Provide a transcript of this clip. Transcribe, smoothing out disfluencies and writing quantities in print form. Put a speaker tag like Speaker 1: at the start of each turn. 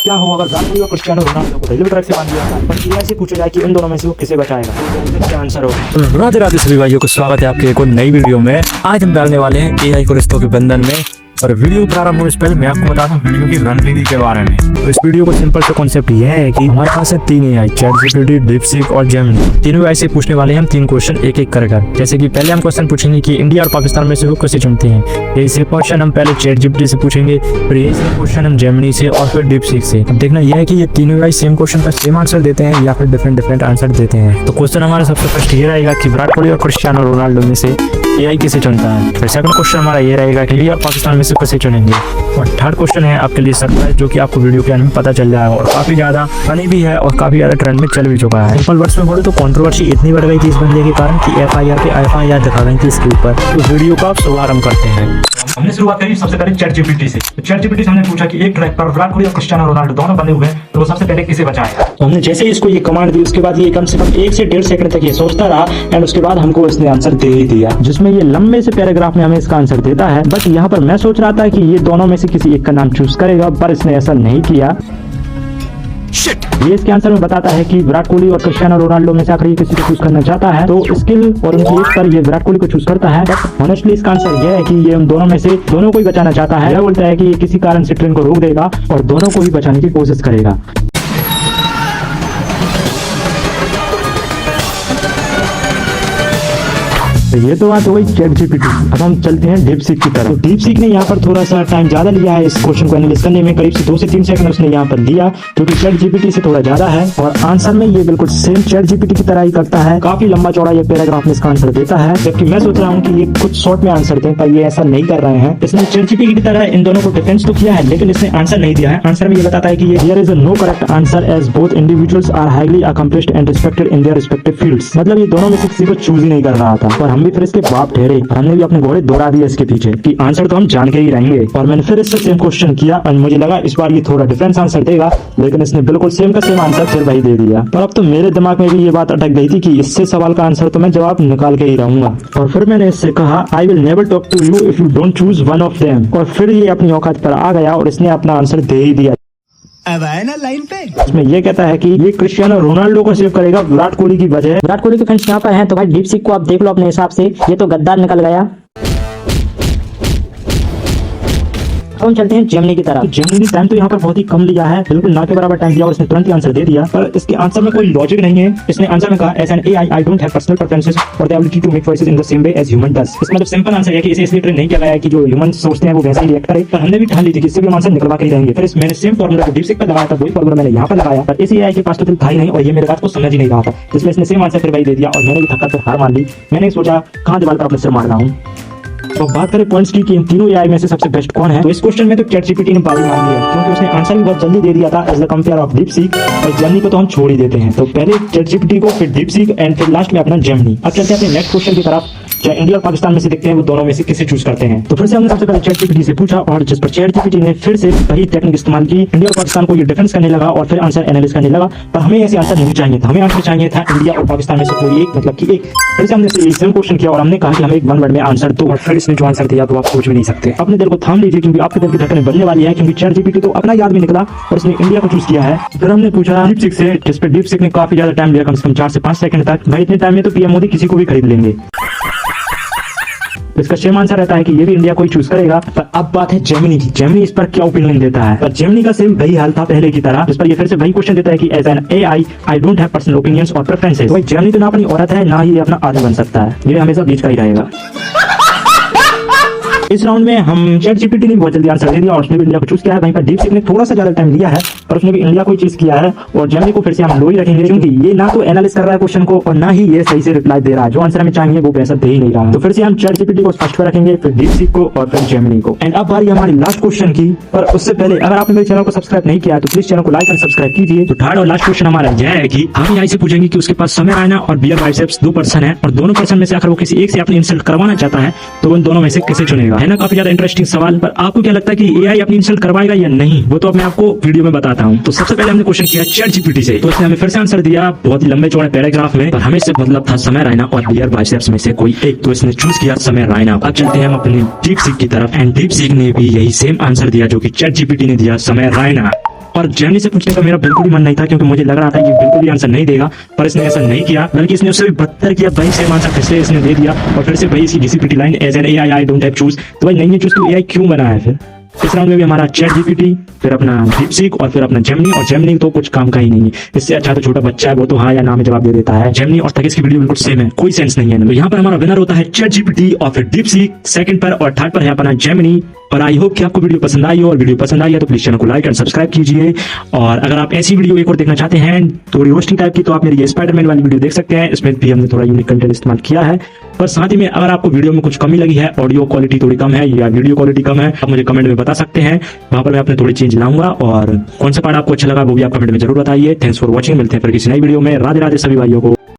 Speaker 1: क्या हो अगर विराट कोहली और क्रिस्टियानो रोनाल्डो को रेलवे ट्रैक से बांध दिया जाए, पर एआई से पूछा जाए कि इन दोनों में से वो किसे बचाएगा, तो क्या आंसर होगा?
Speaker 2: राधे राधे सभी भाइयों को स्वागत है आपके एक और नई वीडियो में। आज हम डालने वाले हैं एआई को रिश्तों के बंधन में। और वीडियो प्रारंभ होने से पहले मैं आपको बता दूं वीडियो की रणनीति के बारे में। तो इस वीडियो को सिंपल सा कॉन्सेप्ट ये है कि हमारे पास है 3 एआई, चैटजीपीटी, डीपसीक और जेमिनी। तीनों ऐसे पूछने वाले हैं हम 3 क्वेश्चन एक एक कर। जैसे कि पहले हम क्वेश्चन पूछेंगे कि इंडिया और पाकिस्तान में से वो कैसे चुनते हैं। ये से क्वेश्चन हम पहले चैटजीपीटी से पूछेंगे, फिर ये से क्वेश्चन हम जेमिनी से और फिर डीपसीक से। अब देखना यह है कि ये तीनों एआई सेम क्वेश्चन का सेम आंसर देते हैं या फिर डिफरेंट आंसर देते हैं। तो क्वेश्चन हमारा सबसे फर्स्ट ये रहेगा कि विराट कोहली और क्रिस्टियानो रोनाल्डो में से एआई किसे चुनता है। फिर सेकंड क्वेश्चन हमारा ये रहेगा कि इंडिया और पाकिस्तान में से कैसे चुनेंगे। और थर्ड क्वेश्चन है आपके लिए सरप्राइज, जो कि आपको वीडियो के अंत में पता चल जाएगा और काफी ज्यादा फनी भी है और काफी ज्यादा ट्रेंड में चल भी चुका है। सिंपल वर्ड्स में बोले तो कंट्रोवर्सी इतनी बढ़ गई थी इस बंदे के कारण कि एफआईआर दिखा गई थी इसके ऊपर। तो वीडियो का आप शुभारंभ करते हैं।
Speaker 1: हमने शुरुआत करी सबसे पहले चैटजीपीटी से। तो चैटजीपीटी से हमने पूछा कि एक ट्रैक पर विराट कोहली और क्रिस्टियानो रोनाल्डो दोनों बने हुए हैं, तो वो सबसे पहले किसे बचाएगा। तो हमने जैसे ही इसको ये कमांड दी उसके बाद ये कम से कम 1 से 1.5 सेकंड तक ये सोचता रहा एंड उसके बाद हमको इसने आंसर दे ही दिया, जिसमें ये लंबे से पैराग्राफ में हमें इसका आंसर देता है। बट यहाँ पर मैं सोच रहा था कि ये दोनों में से किसी एक का नाम चूज करेगा, पर इसने ऐसा नहीं किया। ये इसके आंसर में बताता है कि विराट कोहली और क्रिस्टियानो रोनाल्डो में से आखिर किसी को चूज करना चाहता है, तो स्किल और उनकी एज पर ये विराट कोहली को चूज करता है। बट ऑनेस्टली इसका आंसर ये है कि ये उन दोनों में से दोनों को ही बचाना चाहता है। यह बोलता है कि ये किसी कारण से ट्रेन को रोक देगा और दोनों को ही बचाने की कोशिश करेगा। ये तो बात हो गई चैटजीपीटी। अब हम चलते हैं डीपसीक की तरफ। तो डीपसीक ने यहाँ पर थोड़ा सा टाइम ज्यादा लिया है इस क्वेश्चन को एनालाइज करने में, करीब से 2 से 3 सेकंड उसने यहाँ पर दिया, क्योंकि चैटजीपीटी से थोड़ा ज्यादा है। और आंसर में ये बिल्कुल सेम चैटजीपीटी की तरह ही करता है, काफी लंबा चौड़ा ये पैराग्राफ में इसका आंसर देता है। जबकि मैं सोच रहा हूँ कि ये कुछ शॉर्ट में आंसर दें, पर ये ऐसा नहीं कर रहे हैं। इसने चैटजीपीटी की तरह इन दोनों को डिफेंस तो किया है, लेकिन इसने आंसर नहीं दिया है। आंसर में ये बताता है कि here is no correct answer as both individuals are highly accomplished and respected in their respective fields. मतलब ये दोनों में से किसी को चूज ही नहीं कर रहा था। और हम भी फिर इसके बाप ठहरे, हमने भी अपने घोड़े दौड़ा दिए इसके पीछे कि आंसर तो हम जान के ही रहेंगे। और मैंने फिर इससे सेम क्वेश्चन किया और मुझे लगा इस बार ये थोड़ा डिफरेंस आंसर देगा, लेकिन इसने बिल्कुल सेम का सेम आंसर फिर वही दे दिया। पर अब तो मेरे दिमाग में भी ये बात अटक गई थी कि इससे सवाल का आंसर तो मैं जवाब निकाल के ही रहूंगा। और फिर मैंने इससे कहा I will never talk to you if you don't choose one of them. और फिर ये अपनी औकात पर आ गया और इसने अपना आंसर दे ही दिया।
Speaker 3: अब आए ना लाइन पे।
Speaker 1: इसमें ये कहता है कि ये क्रिस्टियानो रोनाल्डो को सेव करेगा विराट कोहली की वजह।
Speaker 4: विराट कोहली के फैंस यहाँ पर हैं, तो भाई डीपसीक को आप देख लो अपने हिसाब से, ये तो गद्दार निकल गया। अब हम चलते हैं जेमिनी की तरफ।
Speaker 1: जेमिनी टाइम तो यहाँ पर बहुत ही कम लिया है, बिल्कुल ना के बराबर टाइम दिया और इसने तुरंत ही आंसर दे दिया। पर इसके आंसर में कोई लॉजिक नहीं है। इसने आंसर में कहा as an AI I don't have personal preferences और the ability to make choices in the same way as human does. इसका मतलब सिंपल आंसर है कि इसे इसलिए ट्रेन नहीं किया गया है कि जो ह्यूमन सोचते हैं वो वैसे ही रिएक्ट करे। पर हमने भी ठान ली थी कि इससे भी हम आंसर निकलवा के ही रहेंगे। फिर मैंने सेम फॉर्मूला को डीपसीक पर लगाया था, वही फॉर्मूला मैंने यहाँ पर लगाया, पर इस एआई के पास तो था ही नहीं और ये मेरे बात को समझ ही नहीं रहा था। इसलिए इसने सेम आंसर फिर वही दे दिया और मैंने भी थक्का तो हार मान ली। मैंने सोचा कहाँ दीवार पर अपने सिर मार रहा हूँ। तो बात करें पॉइंट्स की कि इन तीनों एआई में से सबसे बेस्ट कौन है, तो इस क्वेश्चन में तो चैटजीपीटी ने बाजी मान लिया, क्योंकि उसने आंसर भी बहुत जल्दी दे दिया था as the compare of DeepSeek. और जेमिनी को तो हम छोड़ ही देते हैं। तो पहले चैटजीपीटी को, फिर डीपसीक एंड फिर लास्ट में अपना जेमिनी। अब चलते हैं अपने नेक्स्ट क्वेश्चन की तरफ। चाहे इंडिया और पाकिस्तान में से देखते हैं वो दोनों में से किसे चूज करते हैं। तो फिर से हमने सबसे पहले चैटजीपीटी से पूछा और जिस पर चैटजीपीटी ने फिर से वही टेक्निक इस्तेमाल की। इंडिया और पाकिस्तान को ये डिफेंस करने लगा और फिर आंसर एनालिसिस करने लगा, पर हमें ऐसे आंसर नहीं चाहिए था। हमें आंसर चाहिए था इंडिया और पाकिस्तान में से कोई एक, मतलब कि एक। फिर से हमने सेम क्वेश्चन किया और हमने कहा कि हमें एक 1 वर्ड में आंसर दो, और फिर इसने जो आंसर दिया तो आप सोच भी नहीं सकते। अपने दिल को थाम लीजिए, क्योंकि आपके दिल की धड़कनें बढ़ने वाली है, क्योंकि चैटजीपीटी तो अपना याद भी निकला और इसने इंडिया को चूज किया है। फिर हमने पूछा डीपसीक से, जिस पर डीपसीक ने काफी ज्यादा टाइम लिया, कम से कम 4 से 5 सेकंड तक। भाई इतने टाइम में तो पीएम मोदी किसी को भी खरीद लेंगे। इसका सेम आंसर रहता है कि ये भी इंडिया को ही चूज करेगा। पर अब बात है जेमिनी की। जेमिनी इस पर क्या ओपिनियन देता है। पर जेमिनी का सेम वही हाल था पहले की तरह, जिस पर ये फिर से वही क्वेश्चन देता है कि as an AI I don't have personal opinions और प्रेफरेंसेस। तो जेमिनी तो ना अपनी औरत है ना ही अपना आदमी बन सकता है, ये हमेशा बीच का ही रहेगा। इस राउंड में हम चैटजीपीटी ने बहुत जल्दी आंसर दे दिया और उसने भी इंडिया को चूज किया है। वहीं पर डीपसीक ने थोड़ा सा ज्यादा टाइम लिया है, पर उसने भी इंडिया को ही चूज किया है। और जेमिनी को फिर से हम लो ही रखेंगे, क्योंकि ये ना तो एनालिसिस कर रहा है क्वेश्चन को और ना ही ये सही से रिप्लाई दे रहा है। जो आंसर हमें चाहिए वो वैसा दे ही नहीं रहा है। तो फिर से हम चैटजीपीटी को फर्स्ट पर रखेंगे, फिर डीपसीक को और फिर जेमिनी को। एंड अब बारी हमारी लास्ट क्वेश्चन की। पर उससे पहले अगर आपने मेरे चैनल को सब्सक्राइब नहीं किया तो प्लीज चैनल को लाइक और सब्सक्राइब कीजिए। तो थर्ड और लास्ट क्वेश्चन हमारा यह है कि हम एआई से पूछेंगे कि उसके पास समय रैना और बियर बाइसेप्स 2 पर्सन है और दोनों पर्सन में से अगर वो किसी एक से अपनी इंसल्ट करवाना चाहता है तो उन दोनों में से किसे चुनेगा। है ना काफी ज्यादा इंटरेस्टिंग सवाल। पर आपको क्या लगता है कि एआई अपनी इंसल्ट करवाएगा या नहीं, वो तो अब मैं आपको वीडियो में बताता हूँ। तो सबसे पहले हमने क्वेश्चन किया चैटजीपीटी से, तो उसने हमें फिर से आंसर दिया बहुत ही लंबे चौड़े पैराग्राफ में, पर हमें इससे मतलब था समय रैना और बियर बाइसेप्स में से कोई एक। तो इसने चूज किया समय रैना। अब चलते हैं हम अपने डीपसीक की तरफ एंड डीपसीक ने भी यही सेम आंसर दिया जो कि चैटजीपीटी ने दिया, समय रैना। और जेमिनी से पूछने का मेरा बिल्कुल भी मन नहीं था, क्योंकि मुझे लग रहा था ये बिल्कुल भी आंसर नहीं देगा, पर इसने ऐसा नहीं किया, बल्कि इसने उससे भी बदतर किया। भाई सेम आंसर फिर से इसने दे दिया, और फिर से भाई इसकी जीसीपीटी line as an AI I don't have choose. तो भाई नहीं चूज तो एआई क्यों बना है फिर? इस राउंड में भी हमारा चैट जीपीटी, फिर अपना डीपसीक और फिर अपना जेमिनी, और जेमिनी तो कुछ काम का ही नहीं है। इससे अच्छा तो छोटा बच्चा है, वो तो हाँ या ना में जवाब दे देता है। जेमिनी और तगेश की वीडियो बिल्कुल सेम है, कोई सेंस नहीं है। तो यहाँ पर हमारा विनर होता है चैट जीपीटी और फिर डीपसीक, सेकंड पर, और थर्ड पर है अपना जेमिनी। और आई होप कि आपको वीडियो पसंद आई हो, और वीडियो पसंद आई है तो प्लीज चैनल को लाइक एंड सब्सक्राइब कीजिए। और अगर आप ऐसी वीडियो एक और देखना चाहते हैं थोड़ी रोस्टिंग टाइप की, तो आप मेरी ये स्पाइडरमैन वाली वीडियो देख सकते हैं। इसमें भी हमने थोड़ा यूनिक कंटेंट इस्तेमाल किया है। पर साथ ही में अगर आपको वीडियो में कुछ कमी लगी है, ऑडियो क्वालिटी थोड़ी कम है या वीडियो क्वालिटी कम है, आप मुझे कमेंट में बता सकते हैं। वहां पर मैं अपने थोड़ी चेंज लाऊंगा, और कौन सा पार्ट आपको अच्छा लगा वो भी आप कमेंट में जरूर बताइए। थैंक्स फॉर वॉचिंग, मिलते हैं फिर किसी नई वीडियो में। राधे राधे सभी भाइयों को।